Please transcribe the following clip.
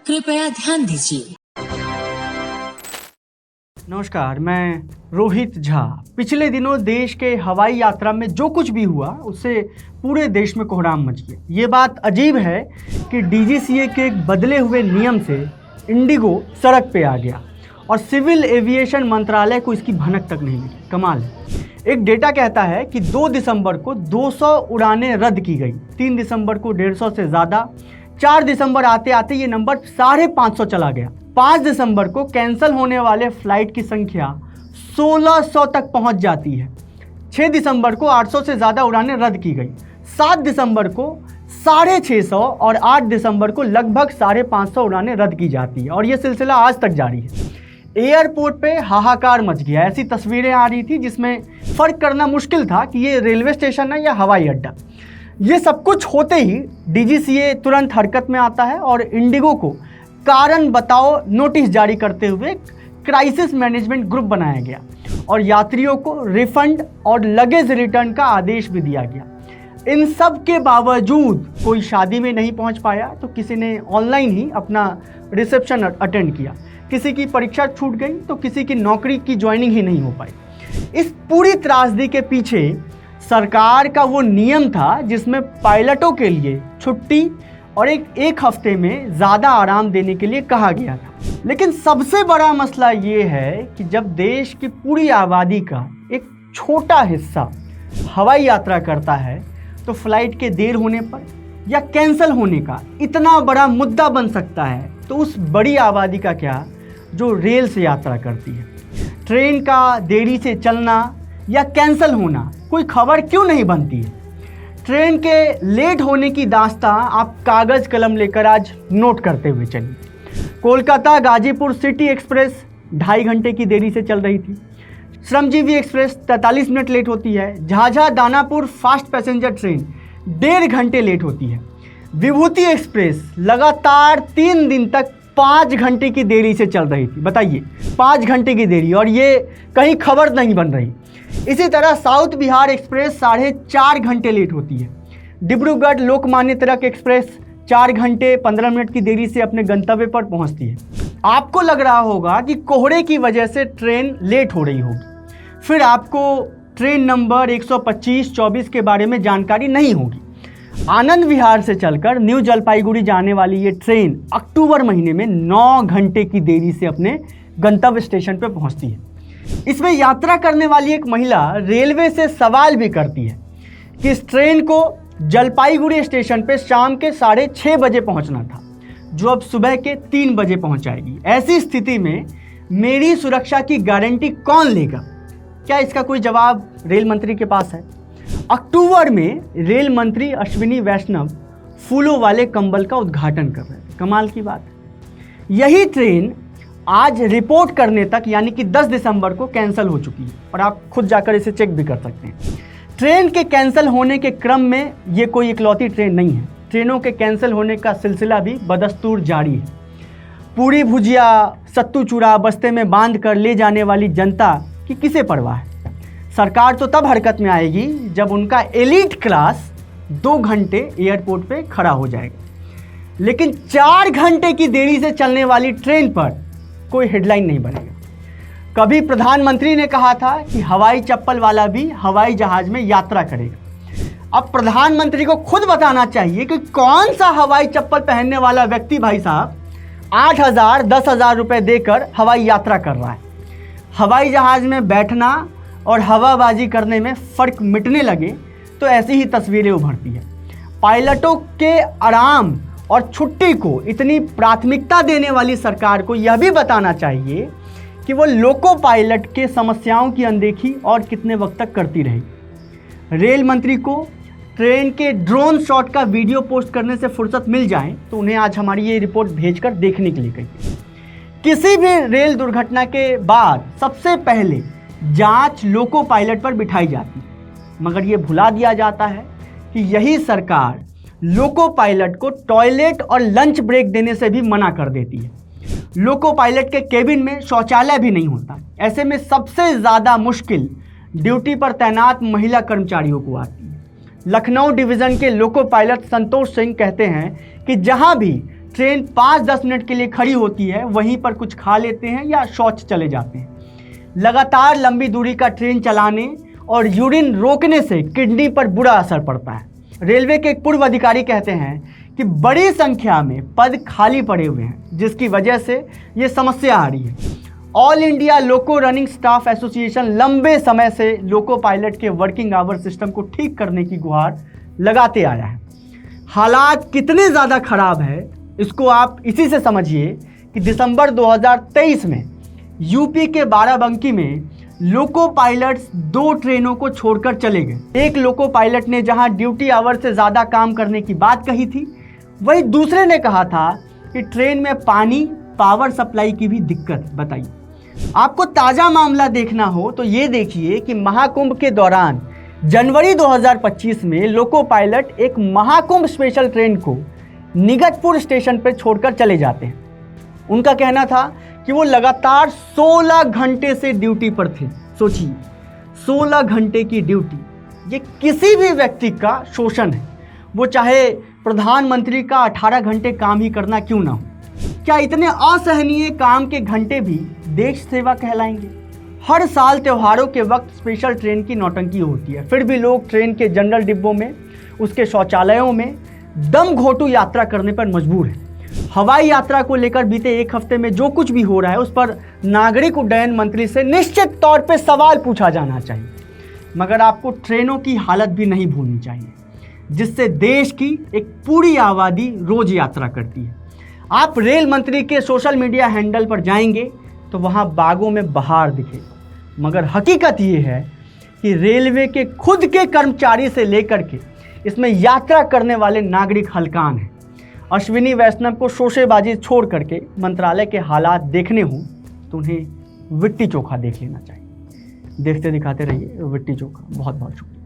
कृपया ध्यान दीजिए। नमस्कार, मैं रोहित झा। पिछले दिनों देश के हवाई यात्रा में जो कुछ भी हुआ उससे पूरे देश में कोहराम मच गया। ये बात अजीब है कि डीजीसीए के एक बदले हुए नियम से इंडिगो सड़क पे आ गया और सिविल एविएशन मंत्रालय को इसकी भनक तक नहीं मिली। कमाल है। एक डेटा कहता है कि 2 दिसंबर को 200 उड़ानें रद्द की गई, 3 दिसंबर को 150 से ज़्यादा, 4 दिसंबर आते आते ये नंबर 550 चला गया। 5 दिसंबर को कैंसिल होने वाले फ्लाइट की संख्या 1600 तक पहुंच जाती है। 6 दिसंबर को 800 से ज़्यादा उड़ानें रद्द की गई, 7 दिसंबर को 650 और 8 दिसंबर को लगभग 550 उड़ानें रद्द की जाती है और ये सिलसिला आज तक जारी है। एयरपोर्ट पे हाहाकार मच गया। ऐसी तस्वीरें आ रही थी जिसमें फ़र्क करना मुश्किल था कि ये रेलवे स्टेशन है या हवाई अड्डा। ये सब कुछ होते ही डीजीसीए तुरंत हरकत में आता है और इंडिगो को कारण बताओ नोटिस जारी करते हुए क्राइसिस मैनेजमेंट ग्रुप बनाया गया और यात्रियों को रिफंड और लगेज रिटर्न का आदेश भी दिया गया। इन सब के बावजूद कोई शादी में नहीं पहुंच पाया तो किसी ने ऑनलाइन ही अपना रिसेप्शन अटेंड किया, किसी की परीक्षा छूट गई तो किसी की नौकरी की ज्वाइनिंग ही नहीं हो पाई। इस पूरी त्रासदी के पीछे सरकार का वो नियम था जिसमें पायलटों के लिए छुट्टी और एक हफ्ते में ज़्यादा आराम देने के लिए कहा गया था। लेकिन सबसे बड़ा मसला ये है कि जब देश की पूरी आबादी का एक छोटा हिस्सा हवाई यात्रा करता है तो फ्लाइट के देर होने पर या कैंसिल होने का इतना बड़ा मुद्दा बन सकता है, तो उस बड़ी आबादी का क्या जो रेल से यात्रा करती है। ट्रेन का देरी से चलना या कैंसिल होना कोई खबर क्यों नहीं बनती है। ट्रेन के लेट होने की दास्तां आप कागज़ कलम लेकर आज नोट करते हुए चलिए। कोलकाता गाजीपुर सिटी एक्सप्रेस 2.5 घंटे की देरी से चल रही थी। श्रमजीवी एक्सप्रेस 43 मिनट लेट होती है। Jhajha Danapur fast passenger train 1.5 घंटे लेट होती है। विभूति एक्सप्रेस लगातार 3 दिन तक 5 घंटे की देरी से चल रही थी। बताइए, 5 घंटे की देरी और ये कहीं खबर नहीं बन रही। इसी तरह साउथ बिहार एक्सप्रेस 4.5 घंटे लेट होती है। डिब्रूगढ़ लोकमान्य तिलक एक्सप्रेस 4 घंटे 15 मिनट की देरी से अपने गंतव्य पर पहुंचती है। आपको लग रहा होगा कि कोहरे की वजह से ट्रेन लेट हो रही होगी, फिर आपको ट्रेन नंबर 125-24 के बारे में जानकारी नहीं होगी। आनंद विहार से चलकर न्यू जलपाईगुड़ी जाने वाली ये ट्रेन अक्टूबर महीने में 9 घंटे की देरी से अपने गंतव्य स्टेशन पर पहुंचती है। इसमें यात्रा करने वाली एक महिला रेलवे से सवाल भी करती है कि इस ट्रेन को जलपाईगुड़ी स्टेशन पे शाम के 6:30 बजे पहुंचना था, जो अब सुबह के 3 बजे पहुंचाएगी। ऐसी स्थिति में मेरी सुरक्षा की गारंटी कौन लेगा? क्या इसका कोई जवाब रेल मंत्री के पास है? अक्टूबर में रेल मंत्री अश्विनी वैष्णव फूलों वाले कंबल का उद्घाटन कर रहे थे। कमाल की बात है। यही ट्रेन आज रिपोर्ट करने तक यानी कि 10 दिसंबर को कैंसिल हो चुकी है और आप खुद जाकर इसे चेक भी कर सकते हैं। ट्रेन के कैंसिल होने के क्रम में ये कोई इकलौती ट्रेन नहीं है। ट्रेनों के कैंसिल होने का सिलसिला भी बदस्तूर जारी है। पूरी भुजिया सत्तू चूड़ा बस्ते में बांध कर ले जाने वाली जनता की किसे परवाह है। सरकार तो तब हरकत में आएगी जब उनका एलीट क्लास 2 घंटे एयरपोर्ट पे खड़ा हो जाएगा, लेकिन 4 घंटे की देरी से चलने वाली ट्रेन पर कोई हेडलाइन नहीं बनेगा। कभी प्रधानमंत्री ने कहा था कि हवाई चप्पल वाला भी हवाई जहाज में यात्रा करेगा। अब प्रधानमंत्री को खुद बताना चाहिए कि कौन सा हवाई चप्पल पहनने वाला व्यक्ति भाई साहब 8,000 10,000 रुपये देकर हवाई यात्रा कर रहा है। हवाई जहाज में बैठना और हवाबाजी करने में फ़र्क मिटने लगे तो ऐसी ही तस्वीरें उभरती है। पायलटों के आराम और छुट्टी को इतनी प्राथमिकता देने वाली सरकार को यह भी बताना चाहिए कि वो लोको पायलट के समस्याओं की अनदेखी और कितने वक्त तक करती रहेगी। रेल मंत्री को ट्रेन के ड्रोन शॉट का वीडियो पोस्ट करने से फुर्सत मिल जाए तो उन्हें आज हमारी ये रिपोर्ट भेजकर देखने के लिए कही। किसी भी रेल दुर्घटना के बाद सबसे पहले जांच लोको पायलट पर बिठाई जाती है, मगर ये भुला दिया जाता है कि यही सरकार लोको पायलट को टॉयलेट और लंच ब्रेक देने से भी मना कर देती है। लोको पायलट के केबिन में शौचालय भी नहीं होता। ऐसे में सबसे ज़्यादा मुश्किल ड्यूटी पर तैनात महिला कर्मचारियों को आती है। लखनऊ डिवीज़न के लोको पायलट संतोष सिंह कहते हैं कि जहां भी ट्रेन 5-10 मिनट के लिए खड़ी होती है, वहीं पर कुछ खा लेते हैं या शौच चले जाते हैं। लगातार लंबी दूरी का ट्रेन चलाने और यूरिन रोकने से किडनी पर बुरा असर पड़ता है। रेलवे के एक पूर्व अधिकारी कहते हैं कि बड़ी संख्या में पद खाली पड़े हुए हैं, जिसकी वजह से ये समस्या आ रही है। ऑल इंडिया लोको रनिंग स्टाफ एसोसिएशन लंबे समय से लोको पायलट के वर्किंग आवर सिस्टम को ठीक करने की गुहार लगाते आया है। हालात कितने ज़्यादा खराब है इसको आप इसी से समझिए कि दिसंबर 2023 में यूपी के बाराबंकी में लोको पायलट्स 2 ट्रेनों को छोड़कर चले गए। एक लोको पायलट ने जहां ड्यूटी आवर से ज़्यादा काम करने की बात कही थी, वहीं दूसरे ने कहा था कि ट्रेन में पानी, पावर सप्लाई की भी दिक्कत बताई। आपको ताज़ा मामला देखना हो तो ये देखिए कि महाकुंभ के दौरान जनवरी 2025 में लोको पायलट एक महाकुंभ स्पेशल ट्रेन को निगतपुर स्टेशन पर छोड़कर चले जाते हैं। उनका कहना था कि वो लगातार 16 घंटे से ड्यूटी पर थे। सोचिए, 16 घंटे की ड्यूटी, ये किसी भी व्यक्ति का शोषण है, वो चाहे प्रधानमंत्री का 18 घंटे काम ही करना क्यों ना हो। क्या इतने असहनीय काम के घंटे भी देश सेवा कहलाएंगे? हर साल त्योहारों के वक्त स्पेशल ट्रेन की नौटंकी होती है, फिर भी लोग ट्रेन के जनरल डिब्बों में, उसके शौचालयों में दम घोंटू यात्रा करने पर मजबूर है। हवाई यात्रा को लेकर बीते एक हफ्ते में जो कुछ भी हो रहा है उस पर नागरिक उड्डयन मंत्री से निश्चित तौर पे सवाल पूछा जाना चाहिए। मगर आपको ट्रेनों की हालत भी नहीं भूलनी चाहिए, जिससे देश की एक पूरी आबादी रोज यात्रा करती है। आप रेल मंत्री के सोशल मीडिया हैंडल पर जाएंगे तो वहाँ बागों में बहार दिखेगा, मगर हकीकत ये है कि रेलवे के खुद के कर्मचारी से लेकर के इसमें यात्रा करने वाले नागरिक हलकान हैं। अश्विनी वैष्णव को शोशेबाजी छोड़ करके मंत्रालय के हालात देखने हों तो उन्हें विट्टी चोखा देख लेना चाहिए। देखते दिखाते रहिए विट्टी चोखा। बहुत बहुत शुक्रिया।